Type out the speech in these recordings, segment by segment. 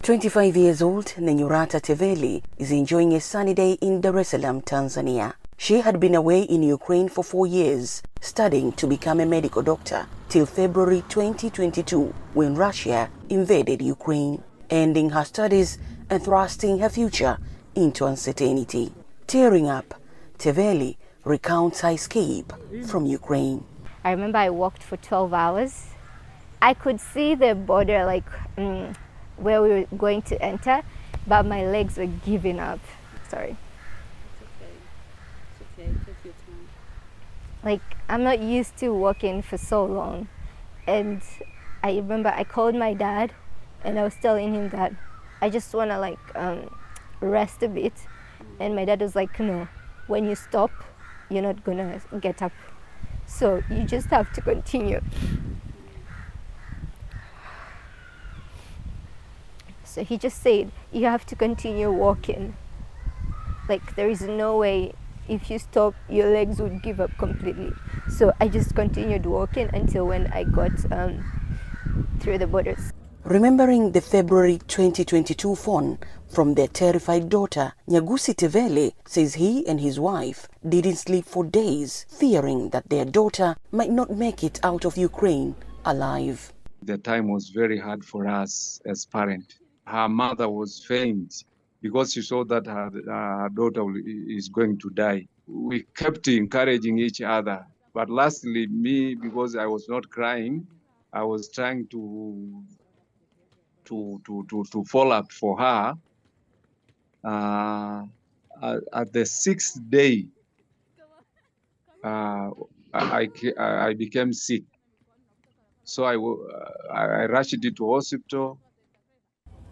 25 years old Nenyurata Teveli is enjoying a sunny day in Dar es Salaam, Tanzania. She had been away in Ukraine for 4 years, studying to become a medical doctor, till February 2022, when Russia invaded Ukraine, ending her studies and thrusting her future into uncertainty. Tearing up, Teveli recounts her escape from Ukraine. I remember I walked for 12 hours. I could see the border, where we were going to enter, but my legs were giving up. Sorry. It's okay. Take your time. I'm not used to walking for so long. And I remember I called my dad and I was telling him that I just want to rest a bit. And my dad was like, no, when you stop, you're not gonna get up. So you just have to continue. So he just said, you have to continue walking. There is no way, if you stop, your legs would give up completely. So I just continued walking until when I got through the borders. Remembering the February 2022 phone from their terrified daughter, Nyagusi Teveli says he and his wife didn't sleep for days, fearing that their daughter might not make it out of Ukraine alive. The time was very hard for us as parents. Her mother was faint because she saw that her daughter is going to die. We kept encouraging each other. But lastly, me, because I was not crying, I was trying to follow up for her. At the 6th day, I became sick. So I rushed into hospital,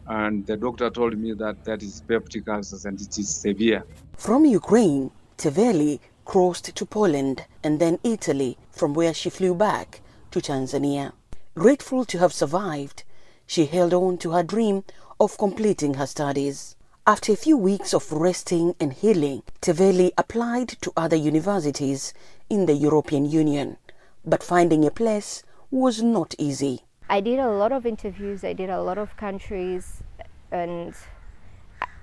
and the doctor told me that is peptic ulcers and it is severe. From Ukraine, Teveli crossed to Poland and then Italy, from where she flew back to Tanzania. Grateful to have survived, she held on to her dream of completing her studies. After a few weeks of resting and healing, Teveli applied to other universities in the European Union, but finding a place was not easy. I did a lot of interviews, I did a lot of countries, and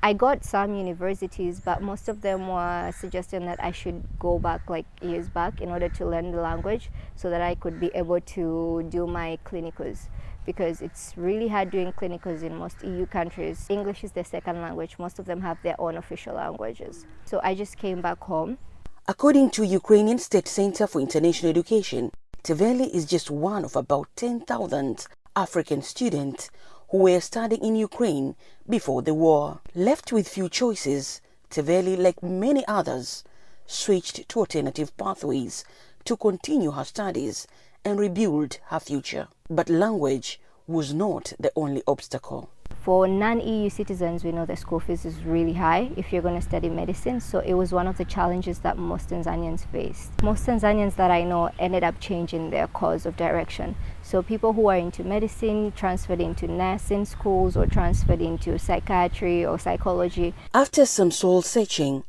I got some universities, but most of them were suggesting that I should go back years back in order to learn the language so that I could be able to do my clinicals, because it's really hard doing clinicals in most EU countries. English is their second language. Most of them have their own official languages. So I just came back home. According to Ukrainian State Center for International Education, Teveli is just one of about 10,000 African students who were studying in Ukraine before the war. Left with few choices, Teveli, like many others, switched to alternative pathways to continue her studies and rebuild her future. But language was not the only obstacle. For non-EU citizens, we know the school fees is really high if you're going to study medicine, so it was one of the challenges that most Tanzanians faced. Most Tanzanians that I know ended up changing their course of direction. So people who are into medicine transferred into nursing schools or transferred into psychiatry or psychology. After some soul searching,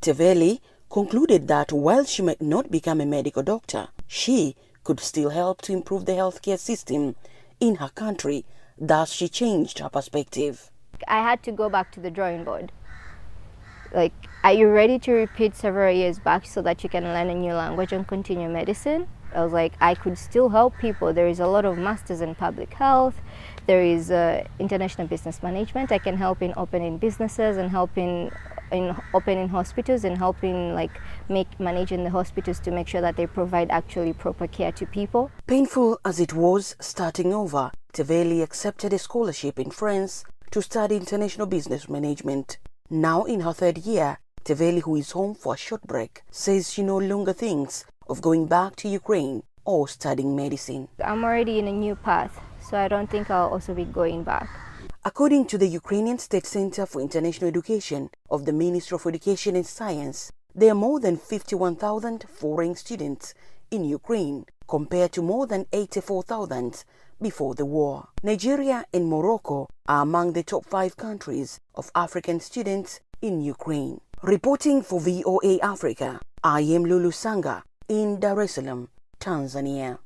Teveli concluded that while she might not become a medical doctor, she could still help to improve the healthcare system in her country. Thus, she changed her perspective. I had to go back to the drawing board. Are you ready to repeat several years back so that you can learn a new language and continue medicine? I was like, I could still help people. There is a lot of masters in public health. There is international business management. I can help in opening businesses and helping in opening hospitals and helping managing the hospitals to make sure that they provide actually proper care to people. Painful as it was starting over, Teveli accepted a scholarship in France to study international business management. Now in her 3rd year, Teveli, who is home for a short break, says she no longer thinks of going back to Ukraine or studying medicine. I'm already in a new path, so I don't think I'll also be going back. According to the Ukrainian State Center for International Education of the Ministry of Education and Science, there are more than 51,000 foreign students in Ukraine, compared to more than 84,000 before the war. Nigeria and Morocco are among the top 5 countries of African students in Ukraine. Reporting for VOA Africa, I am Lulu Sanga in Dar es Salaam, Tanzania.